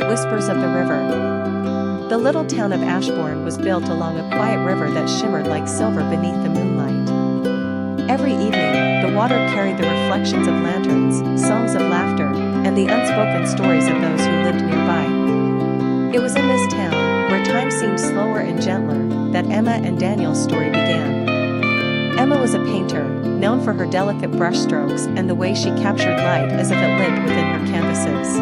Whispers of the River. The little town of Ashbourne was built along a quiet river that shimmered like silver beneath the moonlight. Every evening, the water carried the reflections of lanterns, songs of laughter, and the unspoken stories of those who lived nearby. It was in this town, where time seemed slower and gentler, that Emma and Daniel's story began. Emma was a painter, known for her delicate brushstrokes and the way she captured light as if it lived within her canvases.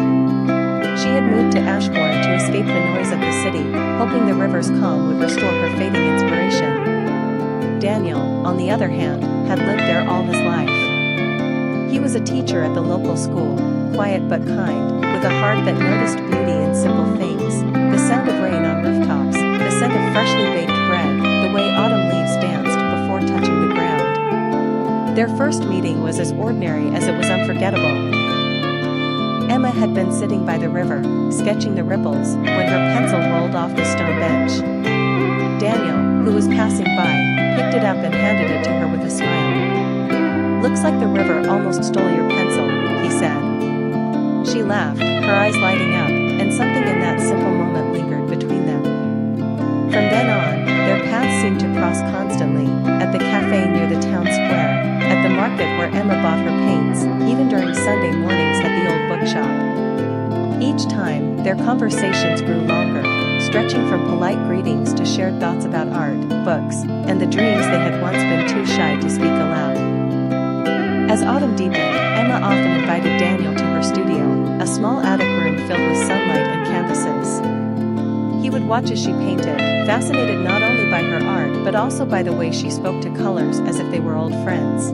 She had moved to Ashbourne to escape the noise of the city, hoping the river's calm would restore her fading inspiration. Daniel, on the other hand, had lived there all his life. He was a teacher at the local school, quiet but kind, with a heart that noticed beauty in simple things, the sound of rain on rooftops, the scent of freshly baked bread, the way autumn leaves danced before touching the ground. Their first meeting was as ordinary as it was unforgettable. Emma had been sitting by the river, sketching the ripples, when her pencil rolled off the stone bench. Daniel, who was passing by, picked it up and handed it to her with a smile. "Looks like the river almost stole your pencil," he said. She laughed, her eyes lighting up, and something in that simple moment lingered between them. From then on, their paths seemed to cross constantly, at the cafe near the town square, at the market where Emma bought her paints, even during Sunday mornings at the old bookshop. Each time, their conversations grew longer, stretching from polite greetings to shared thoughts about art, books, and the dreams they had once been too shy to speak aloud. As autumn deepened, Emma often invited Daniel to her studio, a small attic room filled with sunlight and canvases. He would watch as she painted, fascinated not only by her art but also by the way she spoke to colors as if they were old friends.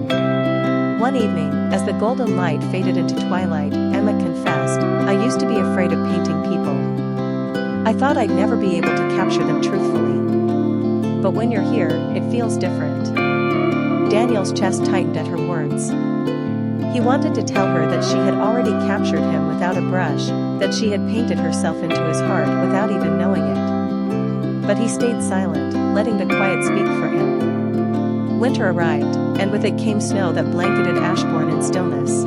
One evening, as the golden light faded into twilight, Emma confessed, "I used to be afraid of painting people. I thought I'd never be able to capture them truthfully. But when you're here, it feels different." Daniel's chest tightened at her words. He wanted to tell her that she had already captured him without a brush, that she had painted herself into his heart without even knowing it. But he stayed silent, letting the quiet speak for him. Winter arrived, and with it came snow that blanketed Ashbourne in stillness.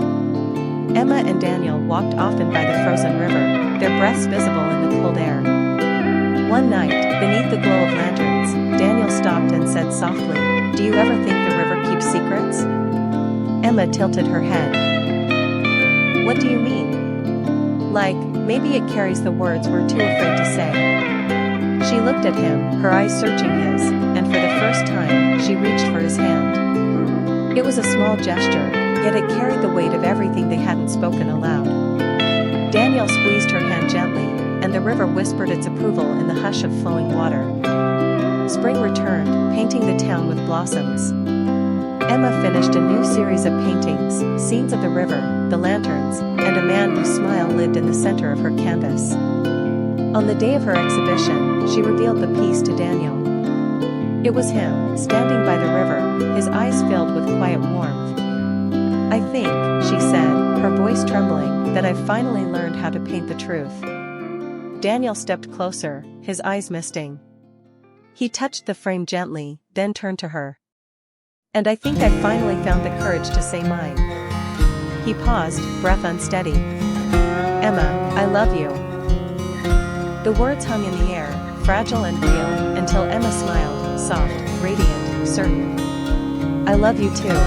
Emma and Daniel walked often by the frozen river, their breaths visible in the cold air. One night, beneath the glow of lanterns, Daniel stopped and said softly, "Do you ever think the river keeps secrets?" Emma tilted her head. "What do you mean?" "Like, maybe it carries the words we're too afraid to say." She looked at him, her eyes searching his, and for the first time, she reached for his hand. It was a small gesture, yet it carried the weight of everything they hadn't spoken aloud. Daniel squeezed her hand gently, and the river whispered its approval in the hush of flowing water. Spring returned, painting the town with blossoms. Emma finished a new series of paintings, scenes of the river, the lanterns, and a man whose smile lived in the center of her canvas. On the day of her exhibition, she revealed the piece to Daniel. It was him, standing by the river, his eyes filled with quiet warmth. "I think," she said, her voice trembling, "that I've finally learned how to paint the truth." Daniel stepped closer, his eyes misting. He touched the frame gently, then turned to her. "And I think I've finally found the courage to say mine." He paused, breath unsteady. "Emma, I love you." The words hung in the air, fragile and real, until Emma smiled, soft, radiant, certain. "I love you too."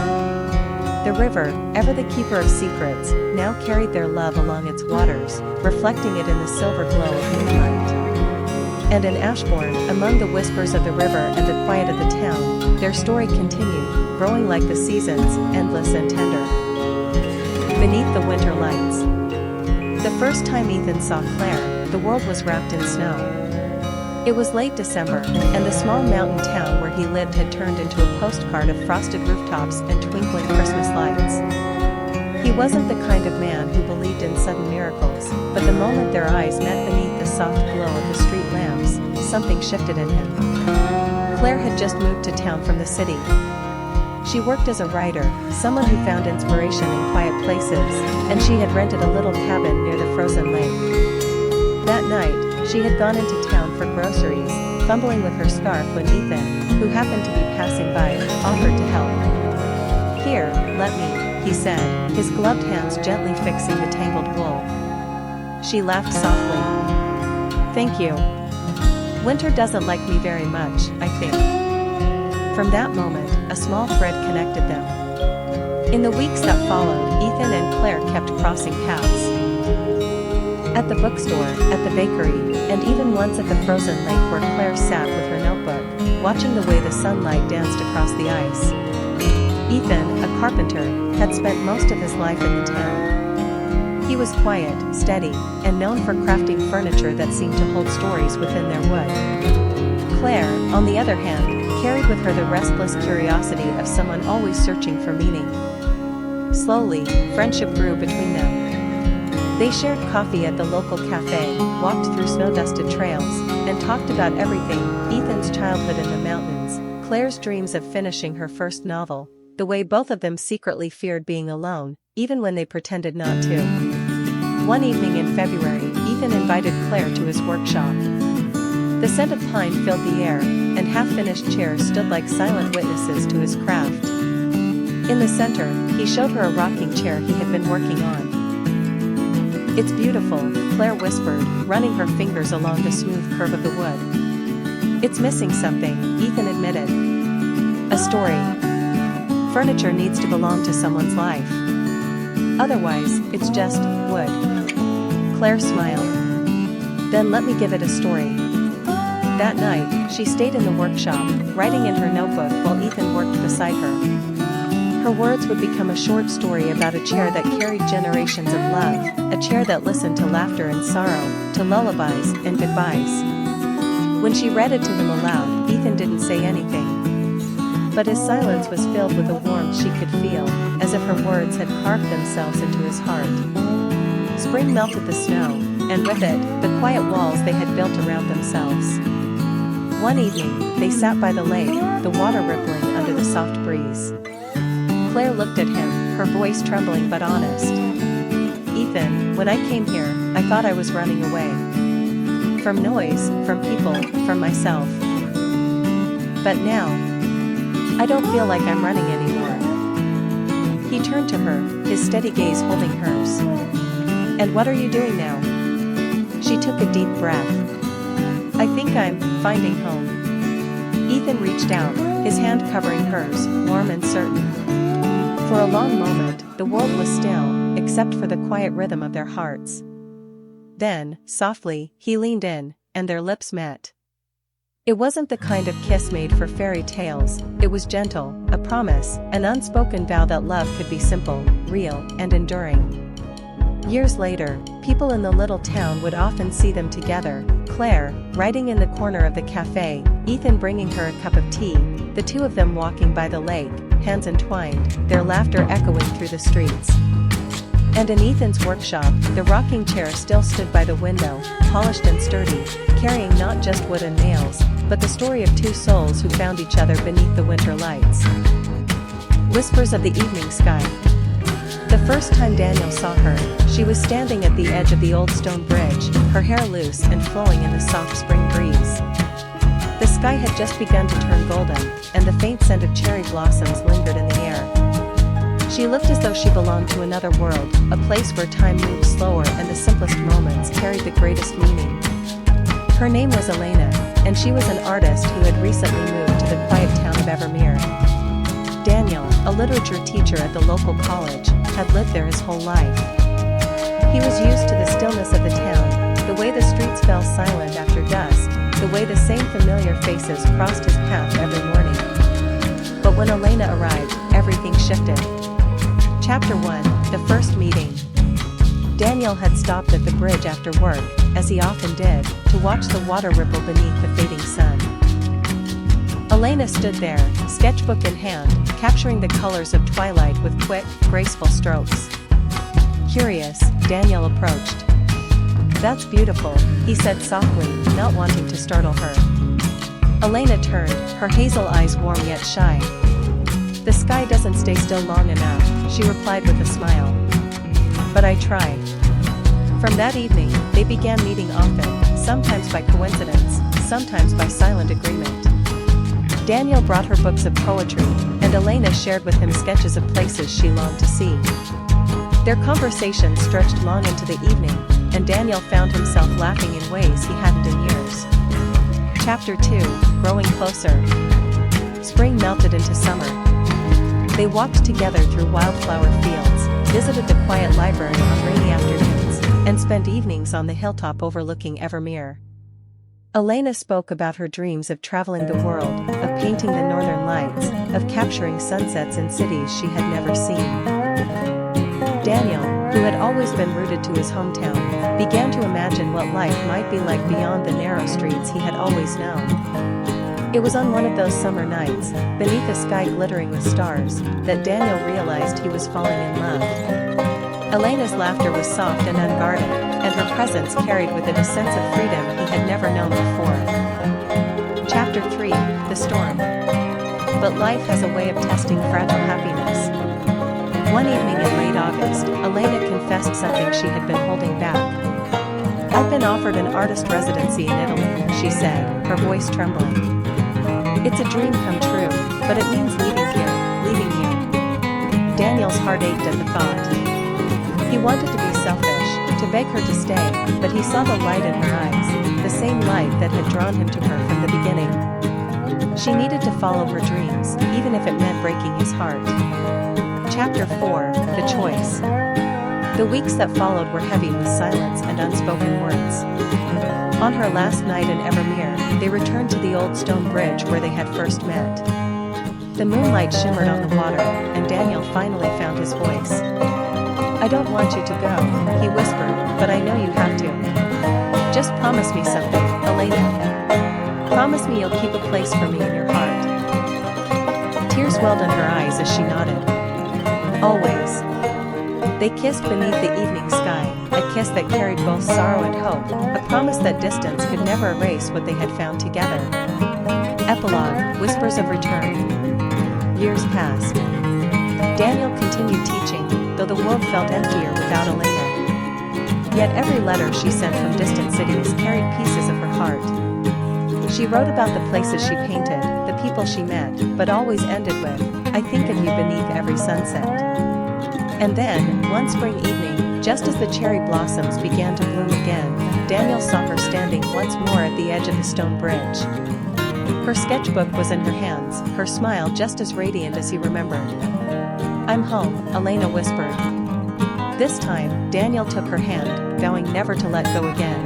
The river, ever the keeper of secrets, now carried their love along its waters, reflecting it in the silver glow of moonlight. And in Ashbourne, among the whispers of the river and the quiet of the town, their story continued, growing like the seasons, endless and tender. Beneath the winter lights. The first time Ethan saw Claire, the world was wrapped in snow. It was late December, and the small mountain town where he lived had turned into a postcard of frosted rooftops and twinkling Christmas lights. He wasn't the kind of man who believed in sudden miracles, but the moment their eyes met beneath the soft glow of the street lamps, something shifted in him. Claire had just moved to town from the city. She worked as a writer, someone who found inspiration in quiet places, and she had rented a little cabin near the frozen lake. That night, she had gone into town for groceries, fumbling with her scarf when Ethan, who happened to be passing by, offered to help. "Here, let me," he said, his gloved hands gently fixing the tangled wool. She laughed softly. Thank you. Winter doesn't like me very much, I think. From that moment, a small thread connected them. In the weeks that followed, Ethan and Claire kept crossing paths. At the bookstore, at the bakery, and even once at the frozen lake where Claire sat with her notebook, watching the way the sunlight danced across the ice. Ethan, a carpenter, had spent most of his life in the town. He was quiet, steady, and known for crafting furniture that seemed to hold stories within their wood. Claire, on the other hand, carried with her the restless curiosity of someone always searching for meaning. Slowly, friendship grew between them. They shared coffee at the local cafe, walked through snow-dusted trails, and talked about everything: Ethan's childhood in the mountains, Claire's dreams of finishing her first novel, the way both of them secretly feared being alone, even when they pretended not to. One evening in February, Ethan invited Claire to his workshop. The scent of pine filled the air, and half-finished chairs stood like silent witnesses to his craft. In the center, he showed her a rocking chair he had been working on. "It's beautiful," Claire whispered, running her fingers along the smooth curve of the wood. "It's missing something," Ethan admitted. "A story. Furniture needs to belong to someone's life. Otherwise, it's just wood." Claire smiled. "Then let me give it a story." That night, she stayed in the workshop, writing in her notebook while Ethan worked beside her. Her words would become a short story about a chair that carried generations of love, a chair that listened to laughter and sorrow, to lullabies and goodbyes. When she read it to him aloud, Ethan didn't say anything. But his silence was filled with a warmth she could feel, as if her words had carved themselves into his heart. Spring melted the snow, and with it, the quiet walls they had built around themselves. One evening, they sat by the lake, the water rippling under the soft breeze. Claire looked at him, her voice trembling but honest. "Ethan, when I came here, I thought I was running away. From noise, from people, from myself. But now, I don't feel like I'm running anymore." He turned to her, his steady gaze holding hers. "And what are you doing now?" She took a deep breath. "I think I'm finding home." Ethan reached out, his hand covering hers, warm and certain. For a long moment, the world was still, except for the quiet rhythm of their hearts. Then, softly, he leaned in, and their lips met. It wasn't the kind of kiss made for fairy tales, it was gentle, a promise, an unspoken vow that love could be simple, real, and enduring. Years later, people in the little town would often see them together, Claire, writing in the corner of the cafe, Ethan bringing her a cup of tea, the two of them walking by the lake, hands entwined, their laughter echoing through the streets. And in Ethan's workshop, the rocking chair still stood by the window, polished and sturdy, carrying not just wood and nails, but the story of two souls who found each other beneath the winter lights. Whispers of the evening sky. The first time Daniel saw her, she was standing at the edge of the old stone bridge, her hair loose and flowing in the soft spring breeze. The sky had just begun to turn golden, and the faint scent of cherry blossoms lingered in the air. She looked as though she belonged to another world, a place where time moved slower and the simplest moments carried the greatest meaning. Her name was Elena, and she was an artist who had recently moved to the quiet town of Evermere. Daniel, a literature teacher at the local college, had lived there his whole life. He was used to the stillness of the town, the way the streets fell silent after dusk, the way the same familiar faces crossed his path every morning. But when Elena arrived, everything shifted. Chapter 1, The First Meeting. Daniel had stopped at the bridge after work, as he often did, to watch the water ripple beneath the fading sun. Elena stood there, sketchbook in hand, capturing the colors of twilight with quick, graceful strokes. Curious, Daniel approached. "That's beautiful," he said softly, not wanting to startle her. Elena turned, her hazel eyes warm yet shy. "The sky doesn't stay still long enough," she replied with a smile. "But I try." From that evening, they began meeting often, sometimes by coincidence, sometimes by silent agreement. Daniel brought her books of poetry, and Elena shared with him sketches of places she longed to see. Their conversation stretched long into the evening, and Daniel found himself laughing in ways he hadn't Chapter 2, Growing Closer. Spring melted into summer. They walked together through wildflower fields, visited the quiet library on rainy afternoons, and spent evenings on the hilltop overlooking Evermere. Elena spoke about her dreams of traveling the world, of painting the northern lights, of capturing sunsets in cities she had never seen. Daniel, who had always been rooted to his hometown, began to imagine what life might be like beyond the narrow streets he had always known. It was on one of those summer nights, beneath a sky glittering with stars, that Daniel realized he was falling in love. Elena's laughter was soft and unguarded, and her presence carried with it a sense of freedom he had never known before. Chapter 3, The Storm. But life has a way of testing fragile happiness. One evening in late August, Elena confessed something she had been holding back. "I've been offered an artist residency in Italy," she said, her voice trembling. "It's a dream come true, but it means leaving you." Daniel's heart ached at the thought. He wanted to be selfish, to beg her to stay, but he saw the light in her eyes, the same light that had drawn him to her from the beginning. She needed to follow her dreams, even if it meant breaking his heart. Chapter 4, The Choice. The weeks that followed were heavy with silence and unspoken words. On her last night in Evermere, they returned to the old stone bridge where they had first met. The moonlight shimmered on the water, and Daniel finally found his voice. "I don't want you to go," he whispered, "but I know you have to. Just promise me something, Elena. Promise me you'll keep a place for me in your heart." Tears welled in her eyes as she nodded. "Always." They kissed beneath the evening sky, a kiss that carried both sorrow and hope, a promise that distance could never erase what they had found together. Epilogue, Whispers of Return. Years passed. Daniel continued teaching, though the world felt emptier without Elena. Yet every letter she sent from distant cities carried pieces of her heart. She wrote about the places she painted, the people she met, but always ended with, "I think of you beneath every sunset." And then, one spring evening, just as the cherry blossoms began to bloom again, Daniel saw her standing once more at the edge of the stone bridge. Her sketchbook was in her hands, her smile just as radiant as he remembered. "I'm home," Elena whispered. This time, Daniel took her hand, vowing never to let go again.